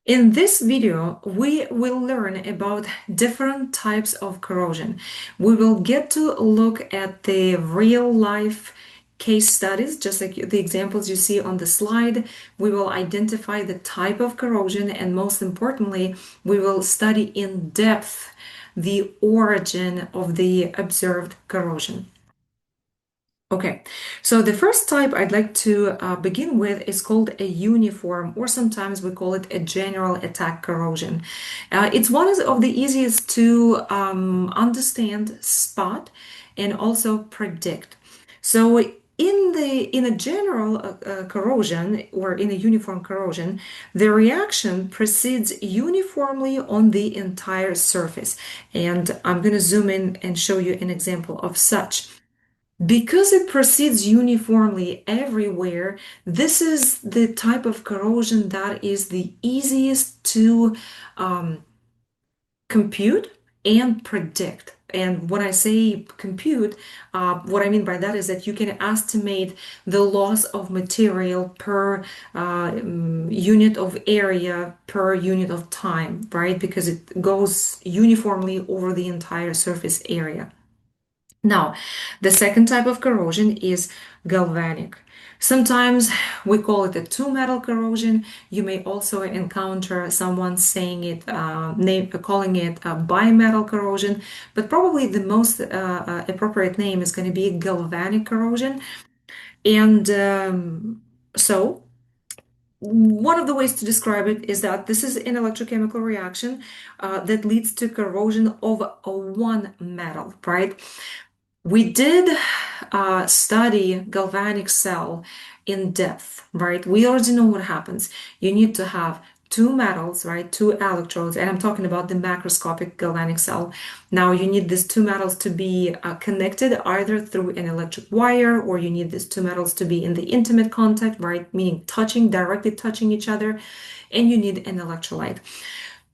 In this video, we will learn about different types of corrosion. We will get to look at the real life case studies, just like the examples you see on the slide. We will identify the type of corrosion, and most importantly, we will study in depth the origin of the observed corrosion. Okay, so the first type I'd like to begin with is called a uniform, or sometimes we call it a general attack corrosion. It's one of the easiest to understand, spot, and also predict. So in a general corrosion or in a uniform corrosion, the reaction proceeds uniformly on the entire surface. And I'm going to zoom in and show you an example of such. Because it proceeds uniformly everywhere, this is the type of corrosion that is the easiest to um, compute and predict. And when I say compute, what I mean by that is that you can estimate the loss of material per unit of area, per unit of time, right? Because it goes uniformly over the entire surface area. Now, the second type of corrosion is galvanic. Sometimes we call it a two-metal corrosion. You may also encounter someone saying it, calling it a bimetal corrosion, but probably the most appropriate name is going to be galvanic corrosion. And so, one of the ways to describe it is that this is an electrochemical reaction that leads to corrosion of one metal, right? We did study galvanic cell in depth, right? We already know what happens. You need to have two metals, right? Two electrodes, and I'm talking about the macroscopic galvanic cell. Now you need these two metals to be connected either through an electric wire, or you need these two metals to be in the intimate contact, right? Meaning directly touching each other, and you need an electrolyte.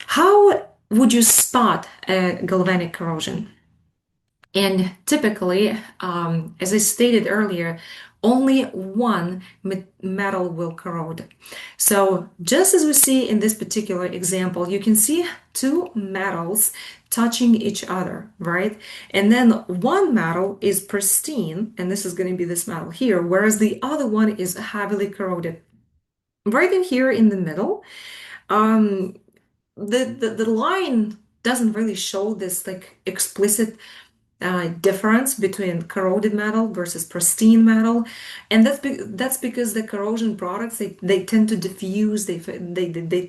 How would you spot a galvanic corrosion? And typically, as I stated earlier, only one metal will corrode. So just as we see in this particular example, you can see two metals touching each other, right? And then one metal is pristine, and this is going to be this metal here, whereas the other one is heavily corroded. Right in here in the middle, um, the line doesn't really show this like explicit difference between corroded metal versus pristine metal, and that's because the corrosion products they tend to diffuse, they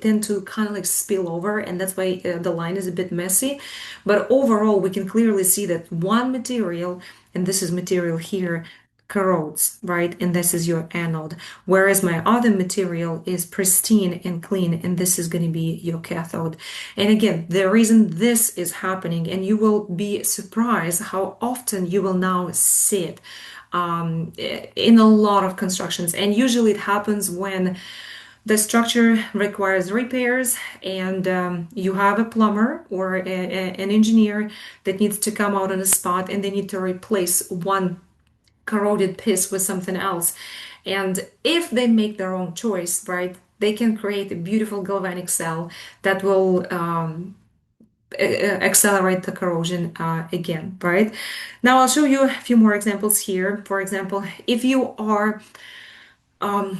tend to kind of like spill over, and that's why the line is a bit messy. But overall, we can clearly see that one material, and this is material here, corrodes, right? And this is your anode. Whereas my other material is pristine and clean, and this is going to be your cathode. And again, the reason this is happening, and you will be surprised how often you will now see it in a lot of constructions. And usually it happens when the structure requires repairs, and you have a plumber or an engineer that needs to come out on a spot, and they need to replace one corroded piece with something else. And if they make the wrong choice, right, they can create a beautiful galvanic cell that will accelerate the corrosion again, right? Now I'll show you a few more examples here. For example, if you are um,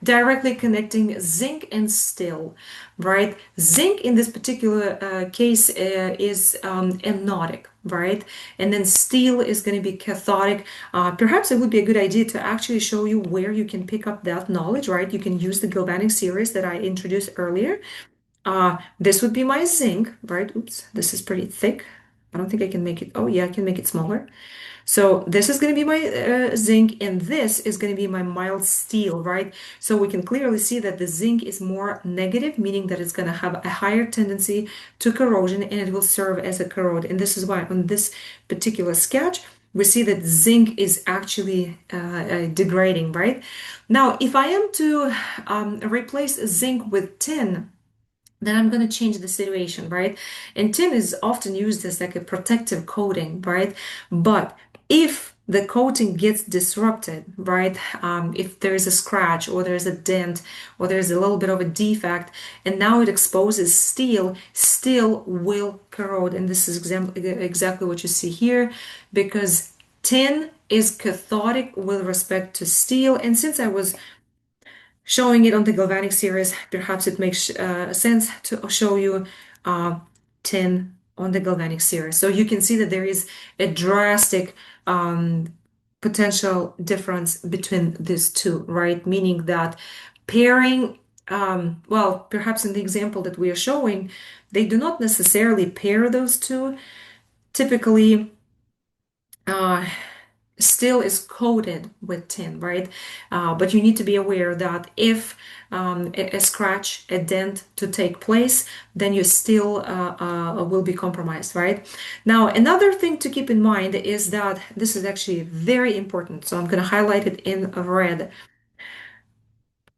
directly connecting zinc and steel, right? Zinc in this particular case is anodic, right? And then steel is going to be cathodic. Perhaps it would be a good idea to actually show you where you can pick up that knowledge, right? You can use the galvanic series that I introduced earlier. This would be my zinc, right? Oops, this is pretty thick. I don't think I can make it. Oh yeah, I can make it smaller. So this is going to be my zinc, and this is going to be my mild steel, right? So we can clearly see that the zinc is more negative, meaning that it's going to have a higher tendency to corrosion, and it will serve as a corrode. And this is why on this particular sketch, we see that zinc is actually degrading, right? Now, if I am to replace zinc with tin, then I'm going to change the situation, right? And tin is often used as like a protective coating, right? But if the coating gets disrupted, right? If there's a scratch or there's a dent or there's a little bit of a defect, and now it exposes steel, steel will corrode. And this is exactly what you see here, because tin is cathodic with respect to steel. And since I was showing it on the galvanic series, perhaps it makes sense to show you uh, tin on the galvanic series. So you can see that there is a drastic potential difference between these two, right? Meaning that pairing, well, perhaps in the example that we are showing, they do not necessarily pair those two. Typically, uh, steel is coated with tin, right? But you need to be aware that if a scratch, a dent to take place, then your steel will be compromised, right? Now, another thing to keep in mind is that this is actually very important. So I'm going to highlight it in red.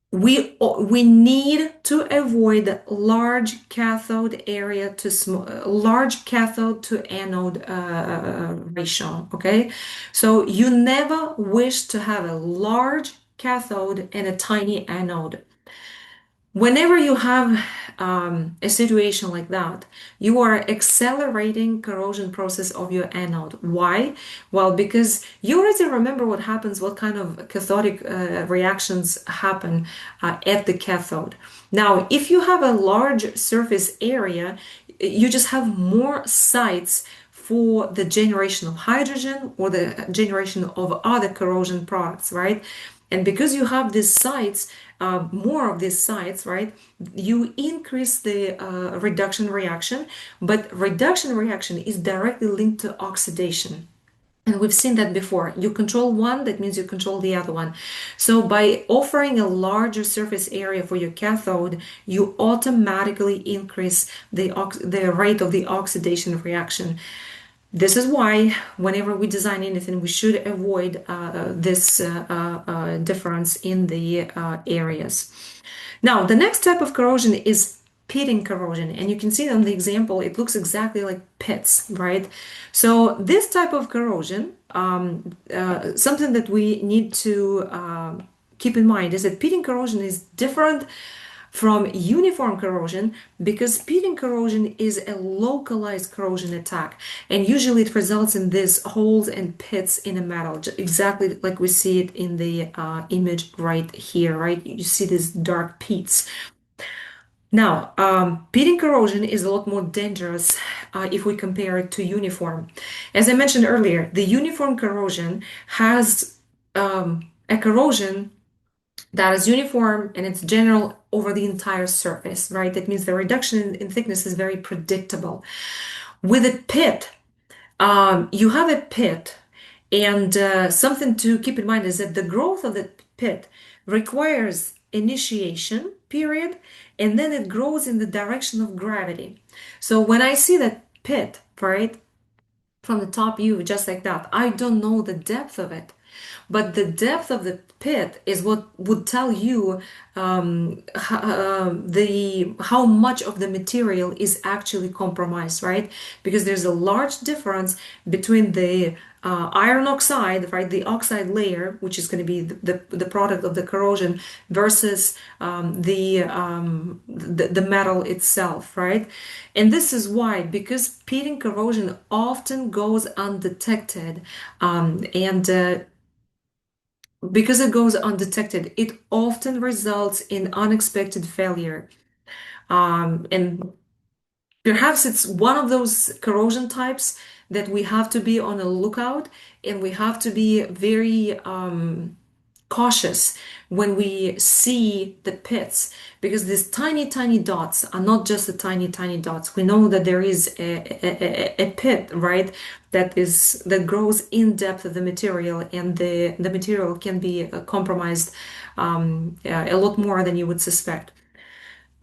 We need to avoid large cathode area to large cathode to anode ratio. Okay, so you never wish to have a large cathode and a tiny anode. Whenever you have a situation like that, you are accelerating corrosion process of your anode. Why? Well, because you already remember what happens, what kind of cathodic reactions happen at the cathode. Now, if you have a large surface area, you just have more sites for the generation of hydrogen or the generation of other corrosion products, right? And because you have these sites, more of these sites, right, you increase the reduction reaction, but reduction reaction is directly linked to oxidation. And we've seen that before. You control one, that means you control the other one. So by offering a larger surface area for your cathode, you automatically increase the rate of the oxidation reaction. This is why whenever we design anything, we should avoid this difference in the areas. Now, the next type of corrosion is pitting corrosion. And you can see on the example, it looks exactly like pits, right? So this type of corrosion, something that we need to keep in mind is that pitting corrosion is different from uniform corrosion because pitting corrosion is a localized corrosion attack, and usually it results in these holes and pits in a metal, exactly like we see it in the image right here, right? You see these dark pits. Now, pitting corrosion is a lot more dangerous if we compare it to uniform. As I mentioned earlier, the uniform corrosion has a corrosion that is uniform and it's general over the entire surface, right? That means the reduction in thickness is very predictable. With a pit, you have a pit, and something to keep in mind is that the growth of the pit requires initiation period, and then it grows in the direction of gravity. So when I see that pit, right, from the top view, just like that, I don't know the depth of it. But the depth of the pit is what would tell you how much of the material is actually compromised, right? Because there's a large difference between the iron oxide, right, the oxide layer, which is going to be the product of the corrosion, versus the metal itself, right? And this is why, because pitting corrosion often goes undetected, and because it goes undetected, it often results in unexpected failure. And perhaps it's one of those corrosion types that we have to be on a lookout, and we have to be very cautious when we see the pits, because these tiny, tiny dots are not just the tiny, tiny dots. We know that there is a pit, right, that grows in depth of the material, and the material can be compromised a lot more than you would suspect.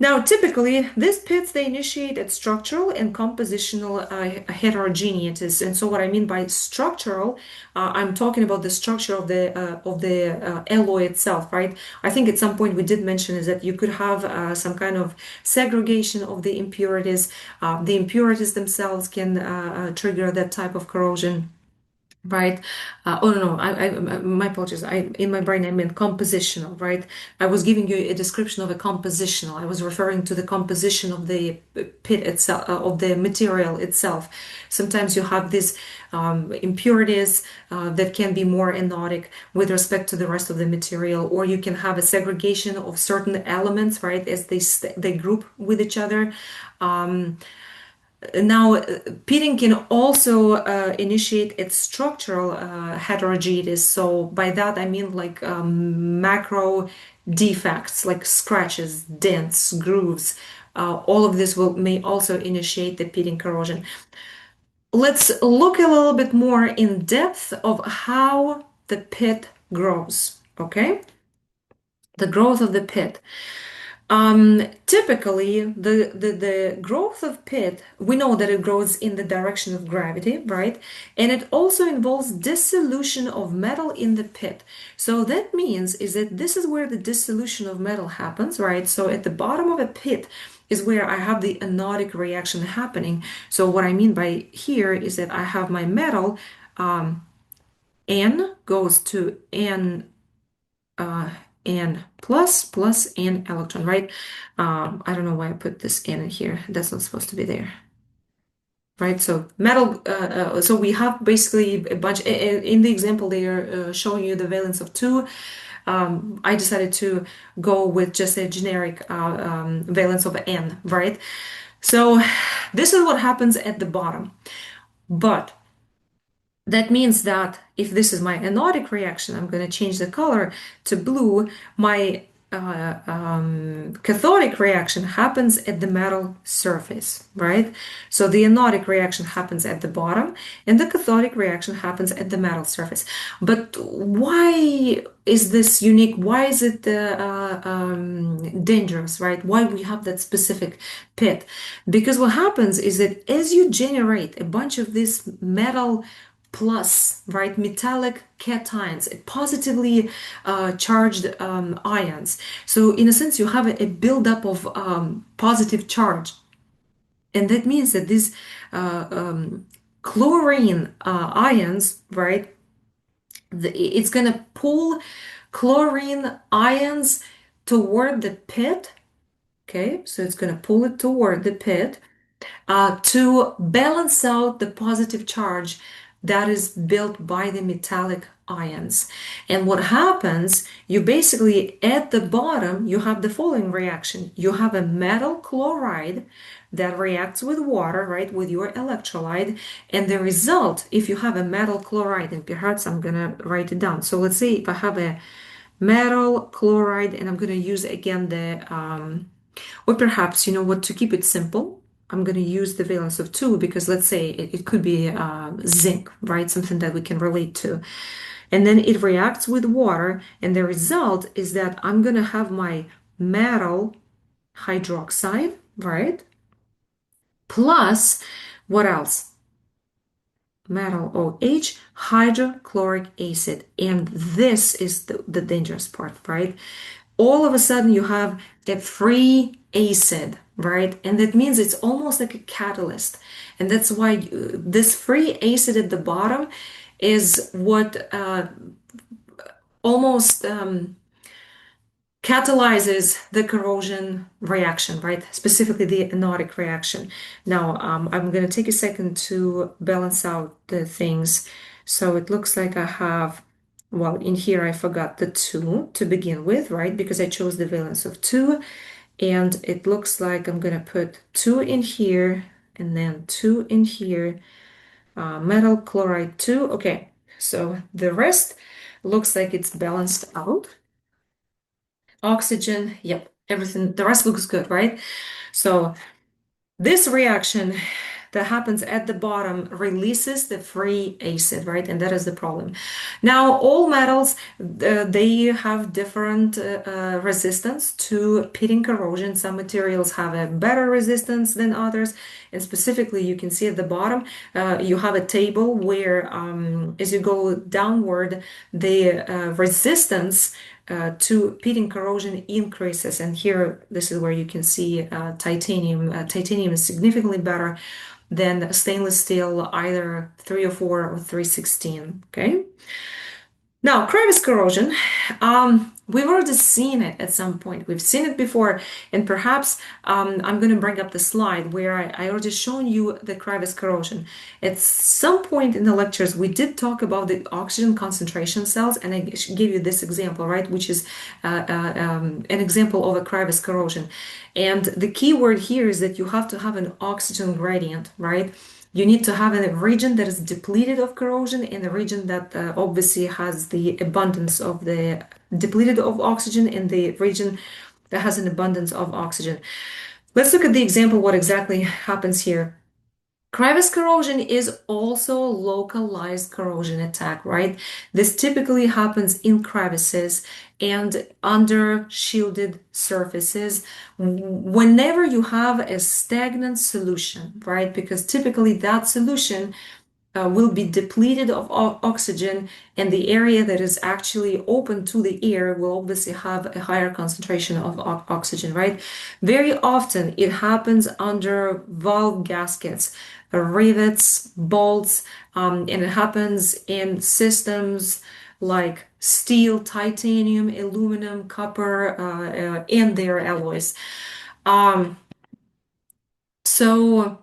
Now, typically, these pits, they initiate at structural and compositional heterogeneities. And so what I mean by structural, I'm talking about the structure of the alloy itself, right? I think at some point we did mention is that you could have some kind of segregation of the impurities. The impurities themselves can trigger that type of corrosion. right? Oh no, my apologies. In my brain I meant compositional, right? I was giving you a description of a compositional. I was referring to the composition of the pit itself, of the material itself. Sometimes you have these impurities that can be more anodic with respect to the rest of the material, or you can have a segregation of certain elements, right, as they group with each other. Um, Now, pitting can also initiate its structural heterogeneity. So by that I mean like macro defects, like scratches, dents, grooves. All of this will may also initiate the pitting corrosion. Let's look a little bit more in depth of how the pit grows. Okay, the growth of the pit. Typically, the growth of pit, we know that it grows in the direction of gravity, right? And it also involves dissolution of metal in the pit. So that means is that this is where the dissolution of metal happens, right? So at the bottom of a pit is where I have the anodic reaction happening. So what I mean by here is that I have my metal, N goes to N N plus N electron, right? I don't know why I put this N in here. That's not supposed to be there, right? So metal, so we have basically a bunch, in the example they are showing you the valence of two. I decided to go with just a generic valence of N, right? So this is what happens at the bottom. But that means that if this is my anodic reaction, I'm going to change the color to blue. My cathodic reaction happens at the metal surface, right? So the anodic reaction happens at the bottom, and the cathodic reaction happens at the metal surface. But why is this unique? Why is it dangerous, right? Why we have that specific pit? Because what happens is that as you generate a bunch of this metal plus, right, metallic cations, positively charged ions. So in a sense, you have a buildup of positive charge. And that means that these chlorine ions, right, it's going to pull chlorine ions toward the pit. Okay, so it's going to pull it toward the pit to balance out the positive charge that is built by the metallic ions. And what happens, you basically at the bottom, you have the following reaction. You have a metal chloride that reacts with water, right, with your electrolyte. And the result, if you have a metal chloride, and perhaps I'm going to write it down. So let's say if I have a metal chloride, and I'm going to use again or perhaps, you know what, to keep it simple, I'm going to use the valence of 2 because let's say it could be zinc, right? Something that we can relate to. And then it reacts with water, and the result is that I'm going to have my metal hydroxide, right? Plus, what else? Metal OH, hydrochloric acid. And this is the dangerous part, right? All of a sudden you have a free acid, right? And that means it's almost like a catalyst. And that's why this free acid at the bottom is what almost catalyzes the corrosion reaction, right? Specifically the anodic reaction. Now, I'm going to take a second to balance out the things. So it looks like I have, well, in here I forgot the 2 to begin with, right? Because I chose the valence of 2. And it looks like I'm going to put 2 in here and then 2 in here. Metal chloride 2. Okay, so the rest looks like it's balanced out. Oxygen, yep, everything, the rest looks good, right? So this reaction that happens at the bottom releases the free acid, right? And that is the problem. Now, all metals, they have different resistance to pitting corrosion. Some materials have a better resistance than others. And specifically, you can see at the bottom, you have a table where as you go downward, the resistance to pitting corrosion increases. And here, this is where you can see titanium. Titanium is significantly better than stainless steel, either 304 or 316. Okay. Now, crevice corrosion, we've already seen it at some point. We've seen it before, and perhaps I'm going to bring up the slide where I already shown you the crevice corrosion. At some point in the lectures, we did talk about the oxygen concentration cells, and I gave you this example, right, which is an example of a crevice corrosion. And the key word here is that you have to have an oxygen gradient, right? You need to have a region that is depleted of corrosion and a region that obviously has the abundance of the depleted of oxygen and the region that has an abundance of oxygen. Let's look at the example, what exactly happens here. Crevice corrosion is also localized corrosion attack, right? This typically happens in crevices and under shielded surfaces whenever you have a stagnant solution, right? Because typically that solution will be depleted of oxygen, and the area that is actually open to the air will obviously have a higher concentration of oxygen, right? Very often it happens under valve gaskets, rivets, bolts, and it happens in systems like steel, titanium, aluminum, copper, and their alloys. Um, so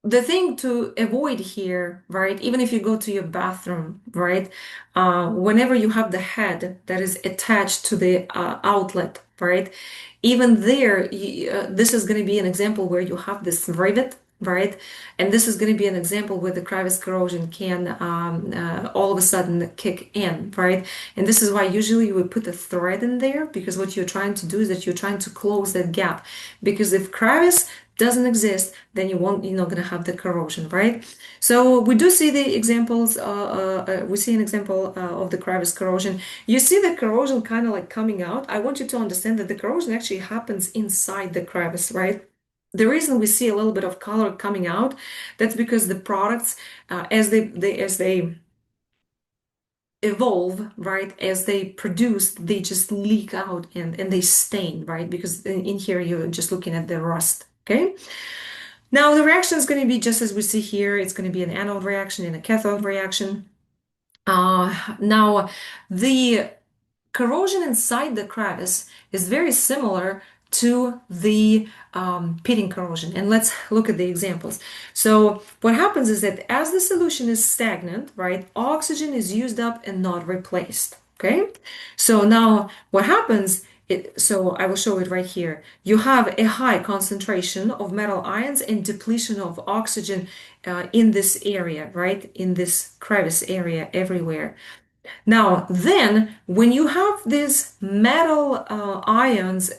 the thing to avoid here, right, even if you go to your bathroom, right, whenever you have the head that is attached to the outlet, right, even there, this is going to be an example where you have this rivet, right, and this is going to be an example where the crevice corrosion can all of a sudden kick in, right, and this is why usually you would put a thread in there, because what you're trying to do is that you're trying to close that gap, because if crevice doesn't exist, then you're not going to have the corrosion, right? So we do see the examples. We see an example of the crevice corrosion. You see the corrosion kind of like coming out. I want you to understand that the corrosion actually happens inside the crevice, right? The reason we see a little bit of color coming out, that's because the products, as they evolve, right, as they produce, they just leak out and they stain, right? Because in here you're just looking at the rust. Okay. Now the reaction is going to be just as we see here. It's going to be an anode reaction and a cathode reaction. Now the corrosion inside the crevice is very similar to the pitting corrosion. And let's look at the examples. So what happens is that as the solution is stagnant, right, oxygen is used up and not replaced. Okay. So now what happens, so I will show it right here. You have a high concentration of metal ions and depletion of oxygen in this area, right? In this crevice area everywhere. Now, then, when you have these metal ions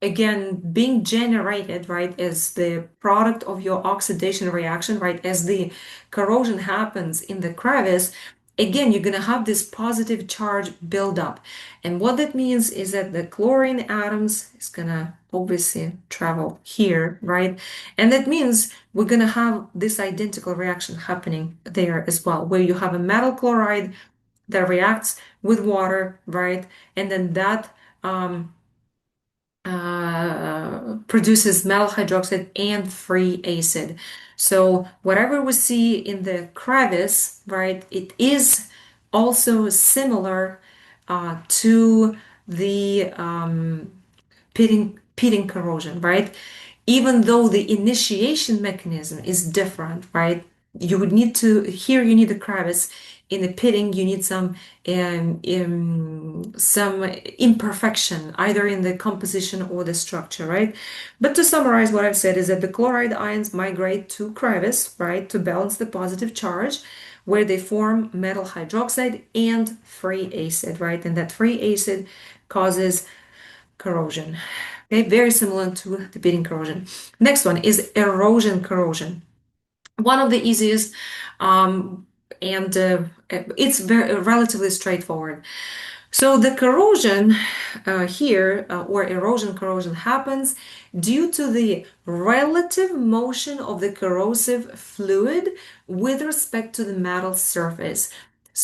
again being generated, right, as the product of your oxidation reaction, right, as the corrosion happens in the crevice, again, you're going to have this positive charge buildup. And what that means is that the chlorine atoms is going to obviously travel here, right? And that means we're going to have this identical reaction happening there as well, where you have a metal chloride that reacts with water, right? And then that produces metal hydroxide and free acid. So whatever we see in the crevice, right, it is also similar to the pitting corrosion, right? Even though the initiation mechanism is different, right? You would need to, here you need the crevice. In the pitting, you need some imperfection, either in the composition or the structure, right? But to summarize, what I've said is that the chloride ions migrate to crevice, right, to balance the positive charge, where they form metal hydroxide and free acid, right? And that free acid causes corrosion. Okay, very similar to the pitting corrosion. Next one is erosion corrosion. One of the easiest, and it's very relatively straightforward. So the corrosion here, or erosion corrosion, happens due to the relative motion of the corrosive fluid with respect to the metal surface.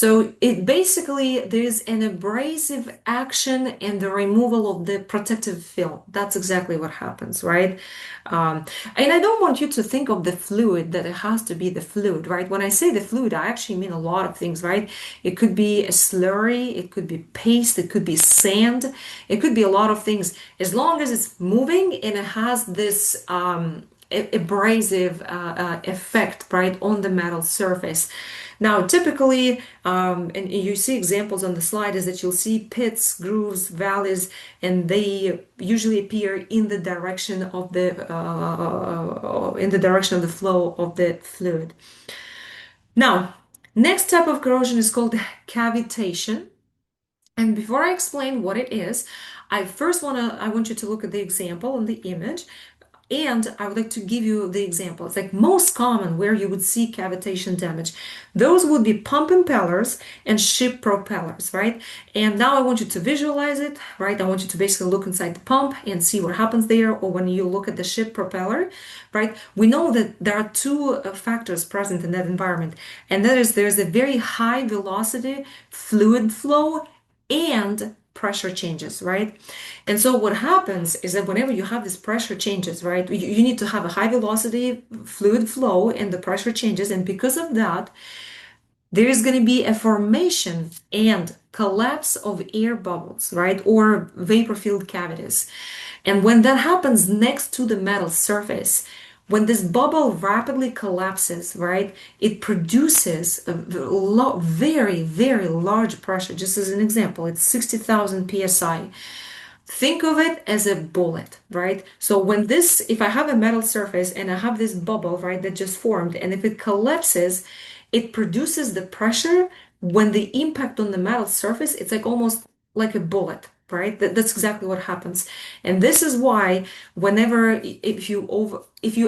So it basically there's an abrasive action and the removal of the protective film. That's exactly what happens, right? Um, and I don't want you to think of the fluid that it has to be the fluid, right? When I say the fluid, I actually mean a lot of things, right? It could be a slurry, it could be paste, it could be sand, it could be a lot of things. As long as it's moving and it has this abrasive effect, right, on the metal surface. Now, typically, and you see examples on the slide, is that you'll see pits, grooves, valleys, and they usually appear in the direction of the flow of the fluid. Now, next type of corrosion is called cavitation. And before I explain what it is, I want you to look at the example on the image. And I would like to give you the examples, like most common where you would see cavitation damage. Those would be pump impellers and ship propellers, right? And now I want you to visualize it, right? I want you to basically look inside the pump and see what happens there. Or when you look at the ship propeller, right? We know that there are two factors present in that environment. And that is there's a very high velocity fluid flow and pressure changes, right? And so what happens is that whenever you have these pressure changes, right, you need to have a high velocity fluid flow and the pressure changes. And because of that, there is going to be a formation and collapse of air bubbles, right, or vapor filled cavities. And when that happens next to the metal surface, when this bubble rapidly collapses, right, it produces a very, very large pressure. Just as an example, it's 60,000 psi. Think of it as a bullet, right? So if I have a metal surface and I have this bubble, right, that just formed, and if it collapses, it produces the pressure when the impact on the metal surface, it's like almost like a bullet, right? That's exactly what happens. And this is why whenever, if you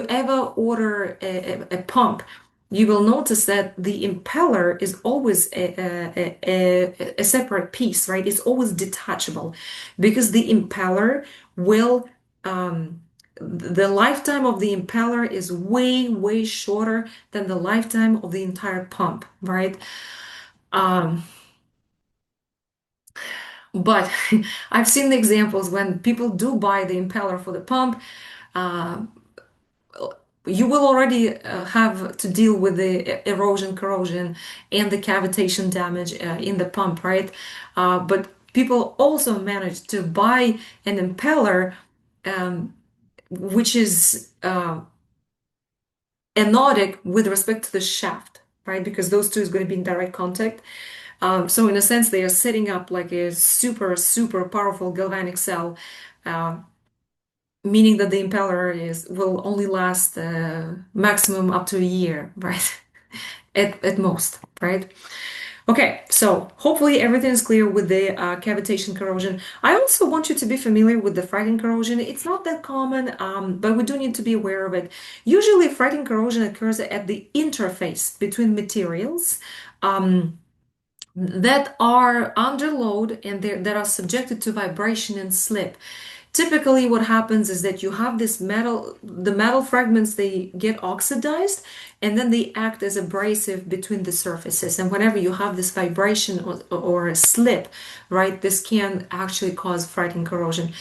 ever order a pump, you will notice that the impeller is always a separate piece, right? It's always detachable because the impeller will, the lifetime of the impeller is way, way shorter than the lifetime of the entire pump, right? Um, but I've seen the examples when people do buy the impeller for the pump. Uh, you will already have to deal with the erosion, corrosion, and the cavitation damage in the pump, right? But people also manage to buy an impeller um, which is anodic with respect to the shaft, right? Because those two is going to be in direct contact. So in a sense, they are setting up like a super, super powerful galvanic cell, uh, meaning that the impeller will only last maximum up to a year, right? At most, right? Okay, so hopefully everything is clear with the cavitation corrosion. I also want you to be familiar with the fracking corrosion. It's not that common, but we do need to be aware of it. Usually, fracking corrosion occurs at the interface between materials. That are under load and that are subjected to vibration and slip. Typically, what happens is that you have the metal fragments, they get oxidized and then they act as abrasive between the surfaces. And whenever you have this vibration or a slip, right, this can actually cause fracking corrosion.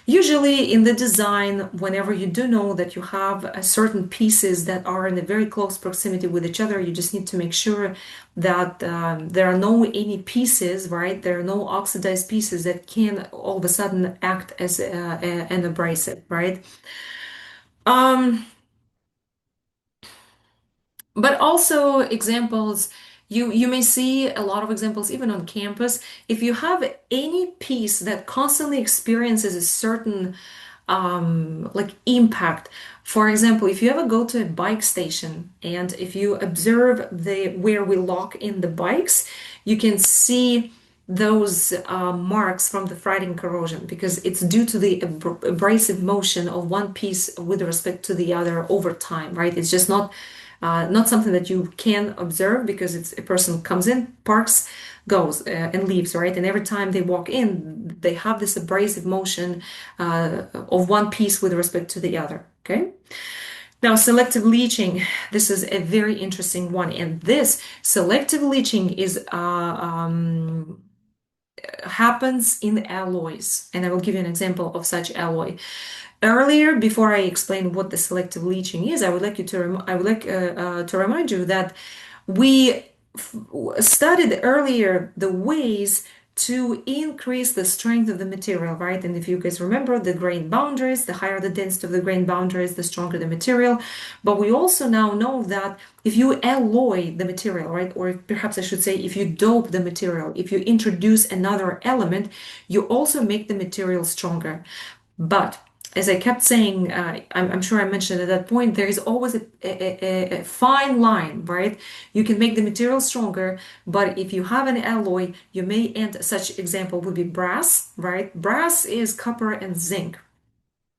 Usually in the design, whenever you do know that you have certain pieces that are in a very close proximity with each other, you just need to make sure that there are no any pieces, right? There are no oxidized pieces that can all of a sudden act as an abrasive, right? Um, but also examples, you may see a lot of examples even on campus. If you have any piece that constantly experiences a certain like impact. For example, if you ever go to a bike station and if you observe the where we lock in the bikes, you can see those marks from the fracking corrosion because it's due to the abrasive motion of one piece with respect to the other over time, right? It's just not something that you can observe because it's a person comes in, parks, goes and leaves, right? And every time they walk in, they have this abrasive motion of one piece with respect to the other. Okay. Now, selective leaching, this is a very interesting one. And this selective leaching is happens in alloys. And I will give you an example of such alloy. Earlier, before I explain what the selective leaching is, I would like to remind you that we studied earlier the ways to increase the strength of the material, right? And if you guys remember the grain boundaries, the higher the density of the grain boundaries, the stronger the material. But we also now know that if you alloy the material, right, or perhaps I should say, if you dope the material, if you introduce another element, you also make the material stronger. But as I kept saying, I'm sure I mentioned at that point, there is always a fine line, right? You can make the material stronger, but if you have an alloy, you may end, such example would be brass, right? Brass is copper and zinc.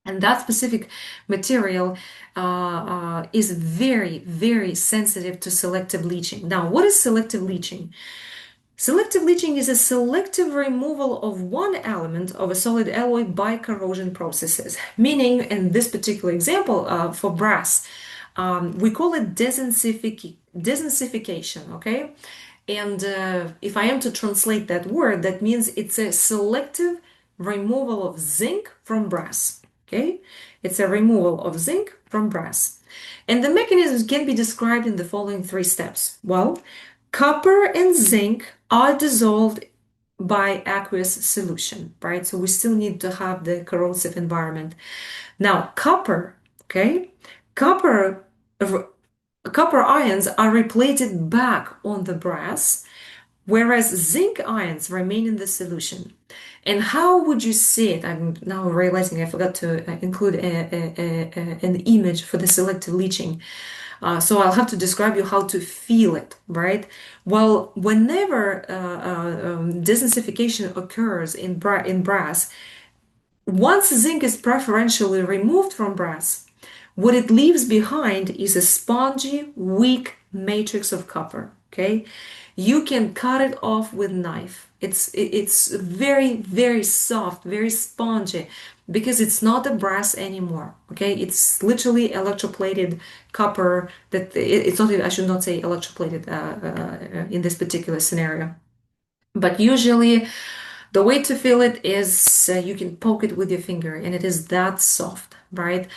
And that specific material is very, very sensitive to selective leaching. Now, what is selective leaching? Selective leaching is a selective removal of one element of a solid alloy by corrosion processes. Meaning, in this particular example for brass, we call it desensification, okay? And if I am to translate that word, that means it's a selective removal of zinc from brass, okay? It's a removal of zinc from brass. And the mechanisms can be described in the following three steps. Well, copper and zinc are dissolved by aqueous solution, right? So we still need to have the corrosive environment. Now, copper, okay? Copper, copper ions are replated back on the brass, whereas zinc ions remain in the solution. And how would you see it? I'm now realizing I forgot to include an image for the selective leaching. So I'll have to describe you how to feel it, right? Well, whenever desensification occurs in brass, once zinc is preferentially removed from brass, what it leaves behind is a spongy, weak matrix of copper, okay? You can cut it off with knife. It's very, very soft, very spongy because it's not a brass anymore, okay? It's literally electroplated copper that it's not, I should not say electroplated in this particular scenario. But usually the way to feel it is you can poke it with your finger and it is that soft, right?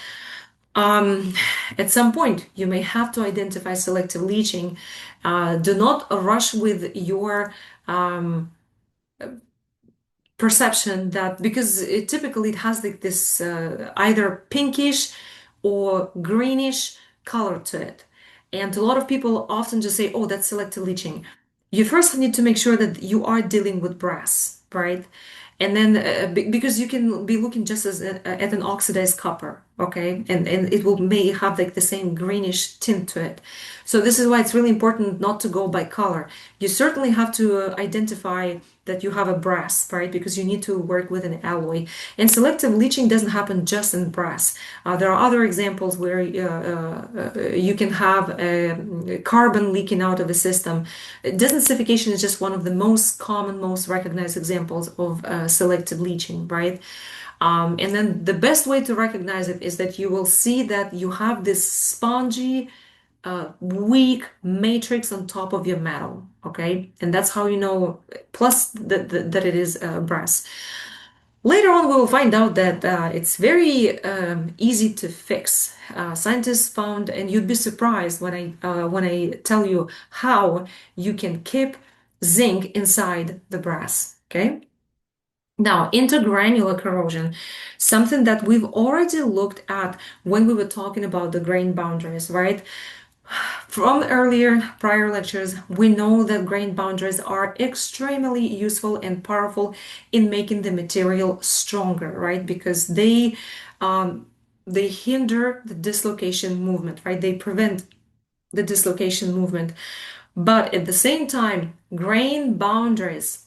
Um, at some point, you may have to identify selective leaching. Do not rush with your perception that because typically it has like this either pinkish or greenish color to it. And a lot of people often just say, oh, that's selective leaching. You first need to make sure that you are dealing with brass, right? And then because you can be looking just as at an oxidized copper, okay? And it will may have like the same greenish tint to it. So this is why it's really important not to go by color. You certainly have to identify that you have a brass, right? Because you need to work with an alloy. And selective leaching doesn't happen just in brass. There are other examples where you can have carbon leaking out of a system. Desensification is just one of the most common, most recognized examples of selective leaching, right? And then the best way to recognize it is that you will see that you have this spongy, weak matrix on top of your metal, okay? And that's how you know, plus that it is brass. Later on, we will find out that it's very easy to fix. Scientists found, and you'd be surprised when I tell you how you can keep zinc inside the brass, okay? Now, intergranular corrosion, something that we've already looked at when we were talking about the grain boundaries, right? From earlier prior lectures, we know that grain boundaries are extremely useful and powerful in making the material stronger, right? Because they hinder the dislocation movement, right? They prevent the dislocation movement. But at the same time, grain boundaries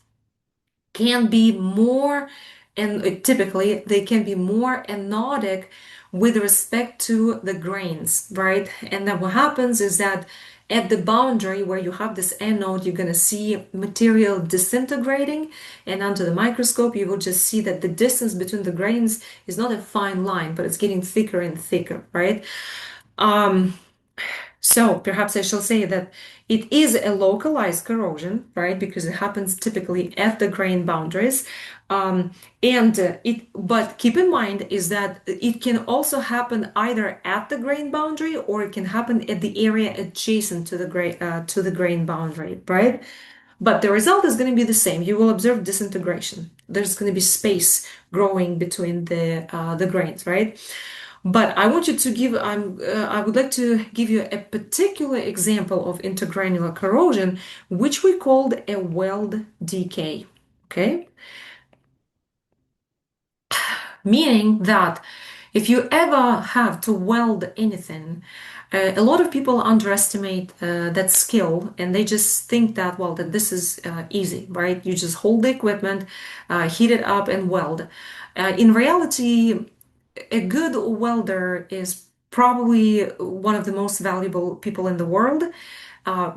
can be more, and typically they can be more anodic with respect to the grains, right? And then what happens is that at the boundary where you have this anode, you're going to see material disintegrating, and under the microscope, you will just see that the distance between the grains is not a fine line, but it's getting thicker and thicker, right? Um, so perhaps I shall say that it is a localized corrosion, right? Because it happens typically at the grain boundaries. But keep in mind is that it can also happen either at the grain boundary or it can happen at the area adjacent to the grain boundary, right? But the result is going to be the same. You will observe disintegration. There's going to be space growing between the grains, right? But I want you to give, I would like to give you a particular example of intergranular corrosion, which we called a weld decay. Okay? Meaning that if you ever have to weld anything, a lot of people underestimate that skill and they just think that, well, that this is easy, right? You just hold the equipment, heat it up, and weld. In reality, a good welder is probably one of the most valuable people in the world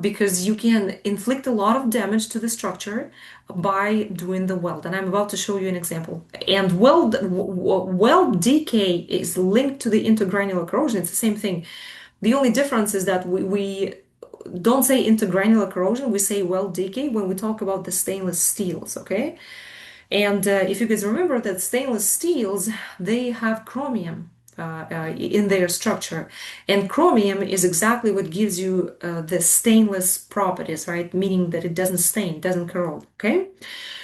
because you can inflict a lot of damage to the structure by doing the weld. And I'm about to show you an example. And weld decay is linked to the intergranular corrosion. It's the same thing. The only difference is that we don't say intergranular corrosion, we say weld decay when we talk about the stainless steels, okay? And if you guys remember that stainless steels, they have chromium in their structure. And chromium is exactly what gives you the stainless properties, right? Meaning that it doesn't stain, doesn't corrode, okay?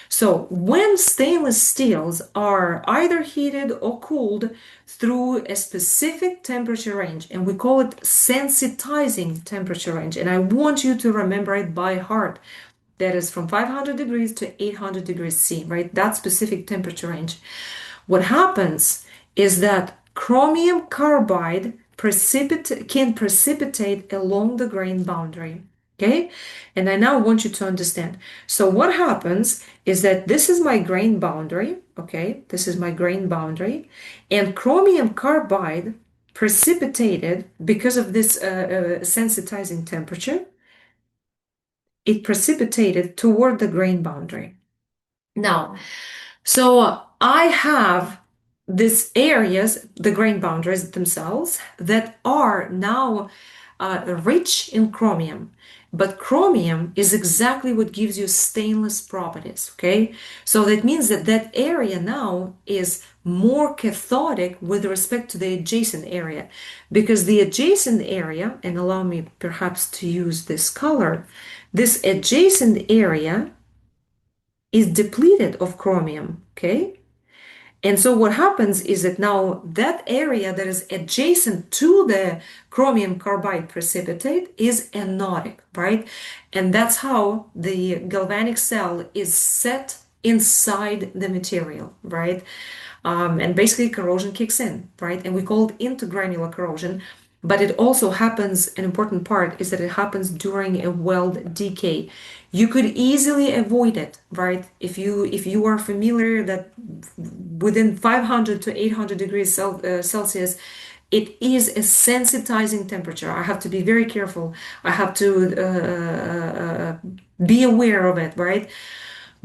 So when stainless steels are either heated or cooled through a specific temperature range, and we call it sensitizing temperature range, and I want you to remember it by heart. That is from 500 degrees to 800 degrees C, right? That specific temperature range. What happens is that chromium carbide can precipitate along the grain boundary. Okay, and I now want you to understand. So what happens is that this is my grain boundary. Okay, this is my grain boundary, and chromium carbide precipitated because of this sensitizing temperature. It precipitated toward the grain boundary. Now, so I have these areas, the grain boundaries themselves, that are now rich in chromium. But chromium is exactly what gives you stainless properties, okay? So that means that that area now is more cathodic with respect to the adjacent area, because the adjacent area, and allow me perhaps to use this color, this adjacent area is depleted of chromium, okay? And so what happens is that now that area that is adjacent to the chromium carbide precipitate is anodic, right? And that's how the galvanic cell is set inside the material, right? And basically corrosion kicks in, right? And we call it intergranular corrosion. But it also happens, an important part is that it happens during a weld decay. You could easily avoid it, right? If you are familiar that within 500 to 800 degrees Celsius, it is a sensitizing temperature. I have to be very careful. I have to be aware of it, right?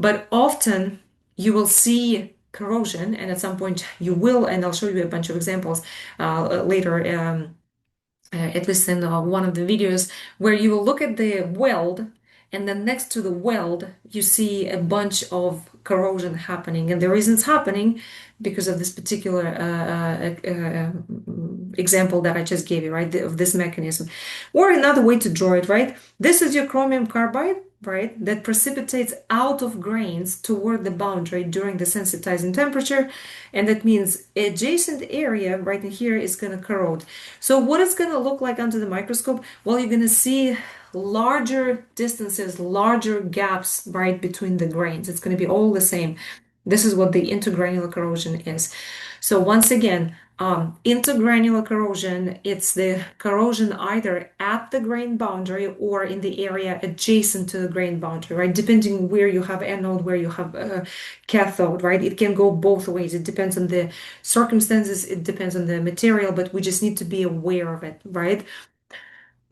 But often you will see corrosion, and at some point you will, and I'll show you a bunch of examples later. At least in one of the videos, where you will look at the weld, and then next to the weld, you see a bunch of corrosion happening. And the reason it's happening because of this particular example that I just gave you, right, of this mechanism. Or another way to draw it, right? This is your chromium carbide, right, that precipitates out of grains toward the boundary during the sensitizing temperature. And that means adjacent area right in here is going to corrode. So what it's going to look like under the microscope? Well, you're going to see larger distances, larger gaps right between the grains. It's going to be all the same. This is what the intergranular corrosion is. So once again, intergranular corrosion, it's the corrosion either at the grain boundary or in the area adjacent to the grain boundary, right? Depending where you have anode, where you have cathode, right? It can go both ways. It depends on the circumstances, it depends on the material, but we just need to be aware of it, right?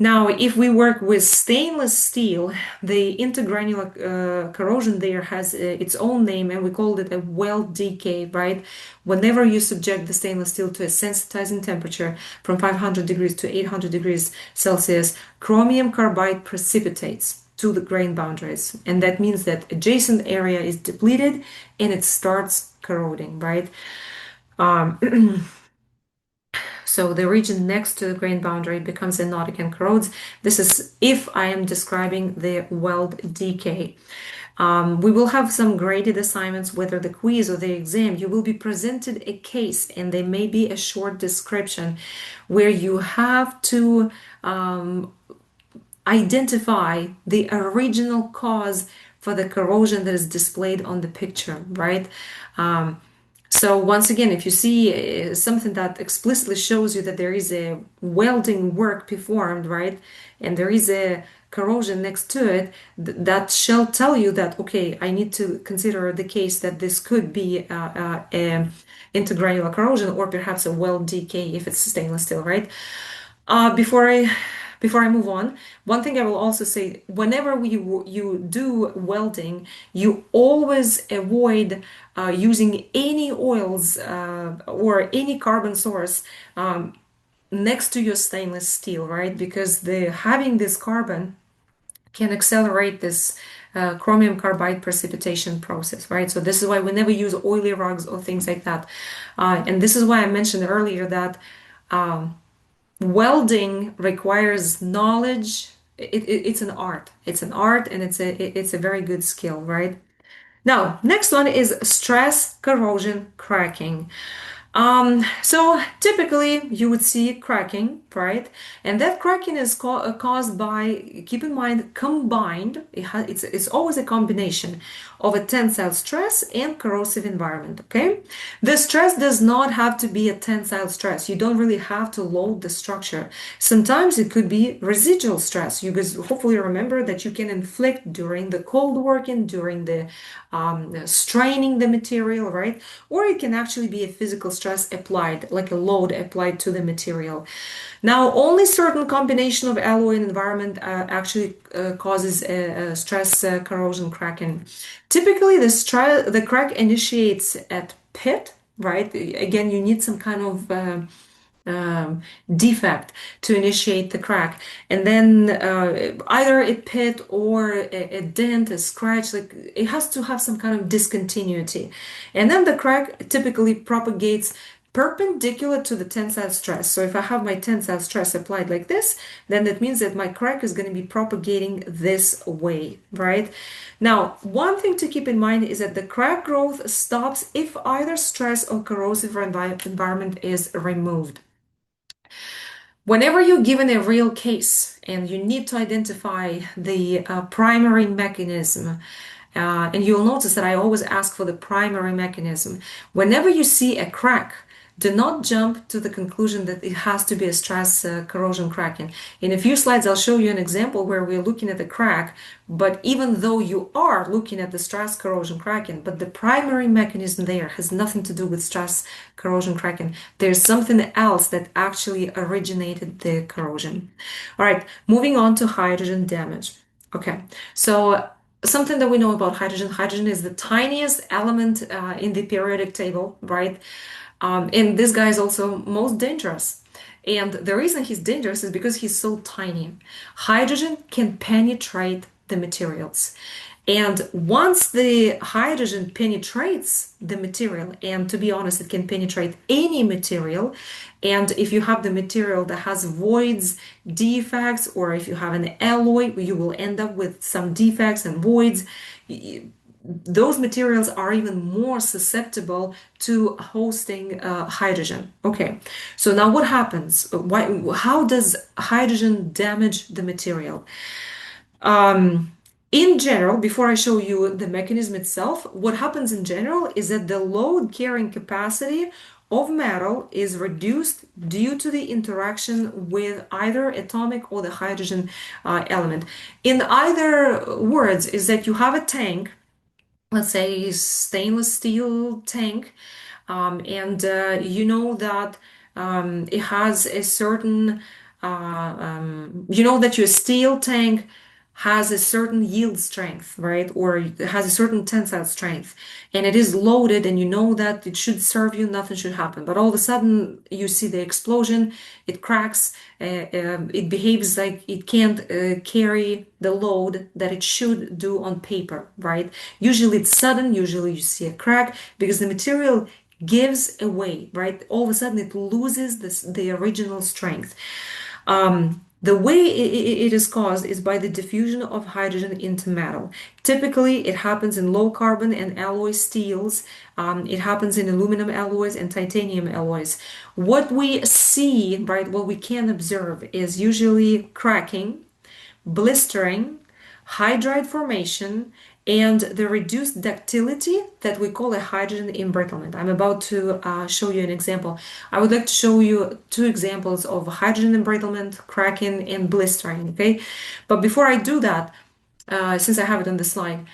Now, if we work with stainless steel, the intergranular corrosion there has its own name, and we called it a weld decay, right? Whenever you subject the stainless steel to a sensitizing temperature from 500 degrees to 800 degrees Celsius, chromium carbide precipitates to the grain boundaries. And that means that adjacent area is depleted and it starts corroding, right? Um, So the region next to the grain boundary becomes anodic and corrodes. This is if I am describing the weld decay. We will have some graded assignments, whether the quiz or the exam. You will be presented a case, and there may be a short description where you have to identify the original cause for the corrosion that is displayed on the picture, right? Um, so once again, if you see something that explicitly shows you that there is a welding work performed, right, and there is a corrosion next to it, that shall tell you that, okay, I need to consider the case that this could be a intergranular corrosion or perhaps a weld decay if it's stainless steel, right? Uh, before I before I move on, one thing I will also say, whenever you do welding, you always avoid using any oils or any carbon source next to your stainless steel, right? Because the having this carbon can accelerate this chromium carbide precipitation process, right? So this is why we never use oily rugs or things like that. And this is why I mentioned earlier that welding requires knowledge. It's an art. It's an art, and it's a very good skill, right? Now, next one is stress corrosion cracking. So typically you would see cracking, right? And that cracking is caused by, keep in mind, combined, it's always a combination of a tensile stress and corrosive environment, okay? The stress does not have to be a tensile stress. You don't really have to load the structure. Sometimes it could be residual stress. You guys hopefully remember that you can inflict during the cold working, during the straining the material, right? Or it can actually be a physical stress applied, like a load applied to the material. Now, only certain combination of alloy and environment actually causes a stress corrosion cracking. Typically, the crack initiates at pit, right? Again, you need some kind of um, defect to initiate the crack, and then either a pit or a dent, a scratch, like it has to have some kind of discontinuity, and then the crack typically propagates perpendicular to the tensile stress. So if I have my tensile stress applied like this, then that means that my crack is going to be propagating this way, right? Now, one thing to keep in mind is that the crack growth stops if either stress or corrosive environment is removed. Whenever you're given a real case and you need to identify the primary mechanism, and you'll notice that I always ask for the primary mechanism. Whenever you see a crack, do not jump to the conclusion that it has to be a stress corrosion cracking. In a few slides, I'll show you an example where we're looking at the crack, but even though you are looking at the stress corrosion cracking, but the primary mechanism there has nothing to do with stress corrosion cracking. There's something else that actually originated the corrosion. All right, moving on to hydrogen damage. Okay, so something that we know about hydrogen, hydrogen is the tiniest element in the periodic table, right? And this guy is also most dangerous. And the reason he's dangerous is because he's so tiny. Hydrogen can penetrate the materials. And once the hydrogen penetrates the material, and to be honest, it can penetrate any material. And if you have the material that has voids, defects, or if you have an alloy, you will end up with some defects and voids. Those materials are even more susceptible to hosting hydrogen. Okay, so now what happens? How does hydrogen damage the material? In general, before I show you the mechanism itself, what happens in general is that the load carrying capacity of metal is reduced due to the interaction with either atomic or the hydrogen element. In either words, is that you have a tank, let's say stainless steel tank, and you know that it has a certain you know that your steel tank has a certain yield strength, right? Or it has a certain tensile strength, and it is loaded, and you know that it should serve you, nothing should happen. But all of a sudden, you see the explosion, it cracks, it behaves like it can't carry the load that it should do on paper, right? Usually it's sudden, usually you see a crack because the material gives away, right? All of a sudden it loses the original strength. The way it is caused is by the diffusion of hydrogen into metal. Typically, it happens in low carbon and alloy steels. It happens in aluminum alloys and titanium alloys. What we see, right, what we can observe is usually cracking, blistering, hydride formation, and the reduced ductility that we call a hydrogen embrittlement. I'm about to show you an example. I would like to show you two examples of hydrogen embrittlement, cracking, and blistering, okay? But before I do that, since I have it on the slide,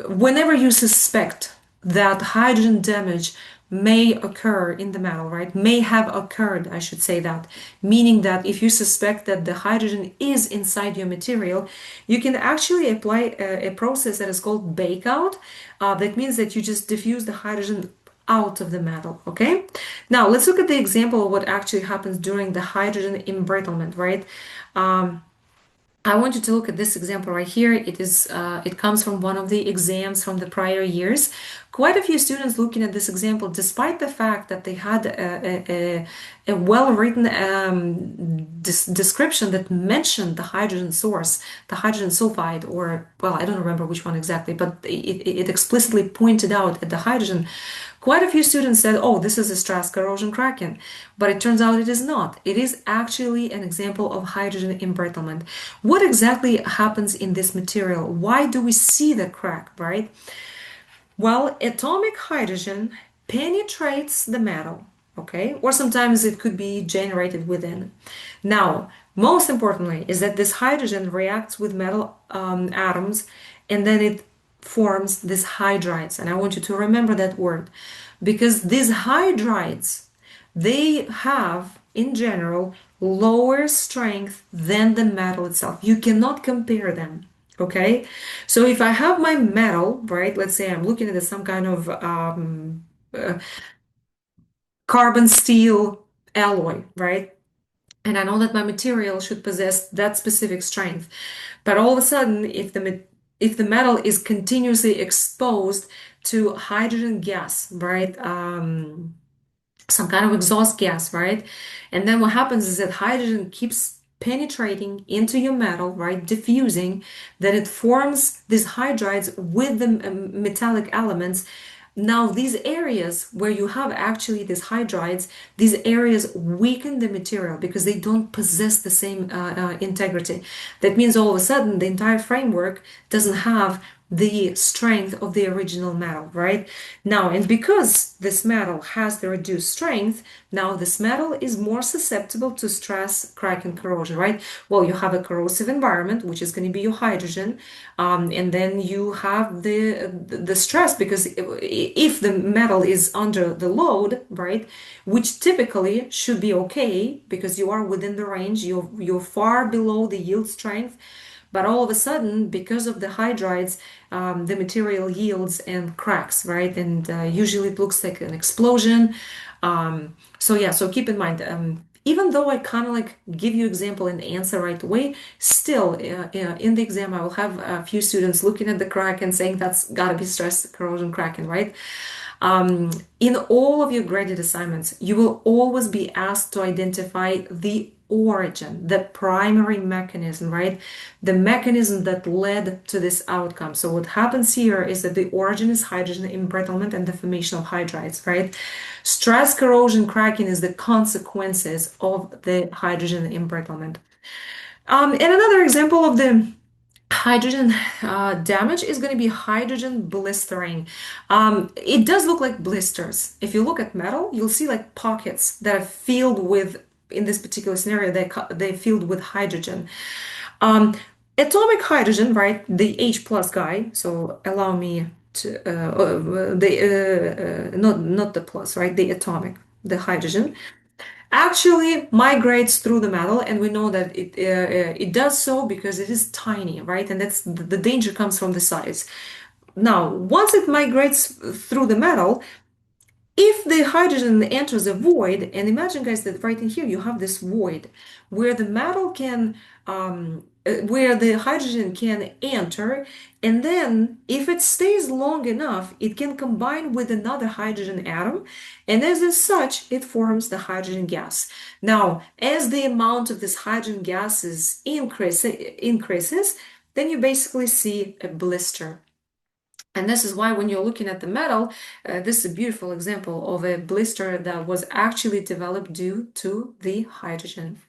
whenever you suspect that hydrogen damage may occur in the metal, right? May have occurred, I should say that. Meaning that if you suspect that the hydrogen is inside your material, you can actually apply a process that is called bake out. That means that you just diffuse the hydrogen out of the metal, okay? Now let's look at the example of what actually happens during the hydrogen embrittlement, right? I want you to look at this example right here. It comes from one of the exams from the prior years. Quite a few students looking at this example, despite the fact that they had a well-written description that mentioned the hydrogen source, the hydrogen sulfide, or, well, I don't remember which one exactly, but it explicitly pointed out at the hydrogen. Quite a few students said, oh, this is a stress corrosion cracking, but it turns out it is not. It is actually an example of hydrogen embrittlement. What exactly happens in this material? Why do we see the crack, right? Well, atomic hydrogen penetrates the metal, okay? Or sometimes it could be generated within. Now, most importantly is that this hydrogen reacts with metal atoms, and then it forms these hydrides. And I want you to remember that word because these hydrides, they have in general lower strength than the metal itself. You cannot compare them. Okay, so if I have my metal, right, let's say I'm looking at some kind of carbon steel alloy, right? And I know that my material should possess that specific strength. But all of a sudden, if the metal is continuously exposed to hydrogen gas, right? Some kind of exhaust gas, right? And then what happens is that hydrogen keeps penetrating into your metal, right? Diffusing, then it forms these hydrides with the metallic elements. Now, these areas where you have actually these hydrides, these areas weaken the material because they don't possess the same integrity. That means all of a sudden the entire framework doesn't have the strength of the original metal, right? Now, and because this metal has the reduced strength, now this metal is more susceptible to stress, crack, and corrosion, right? Well, you have a corrosive environment, which is going to be your hydrogen, and then you have the stress because if the metal is under the load, right, which typically should be okay because you are within the range, you're far below the yield strength. But all of a sudden, because of the hydrides, the material yields and cracks, right? And usually it looks like an explosion. So yeah, so keep in mind, even though I kind of like give you example and answer right away, still in the exam, I will have a few students looking at the crack and saying that's gotta be stress corrosion cracking, right? In all of your graded assignments, you will always be asked to identify the origin, the primary mechanism, right? The mechanism that led to this outcome. So what happens here is that the origin is hydrogen embrittlement and the formation of hydrides, right? Stress corrosion cracking is the consequences of the hydrogen embrittlement. And another example of the hydrogen damage is going to be hydrogen blistering. It does look like blisters. If you look at metal, you'll see like pockets that are filled with, in this particular scenario, they're filled with hydrogen. Atomic hydrogen, right? The H plus guy. So allow me to not the plus, right? The atomic, the hydrogen. actually migrates through the metal, and we know that it does so because it is tiny, right? And that's the danger comes from the size. Now, once it migrates through the metal, if the hydrogen enters a void, and imagine, guys, that right in here you have this void where the metal can, where the hydrogen can enter, and then if it stays long enough, it can combine with another hydrogen atom, and as such, it forms the hydrogen gas. Now, as the amount of this hydrogen gases increases, then you basically see a blister. And this is why when you're looking at the metal, this is a beautiful example of a blister that was actually developed due to the hydrogen.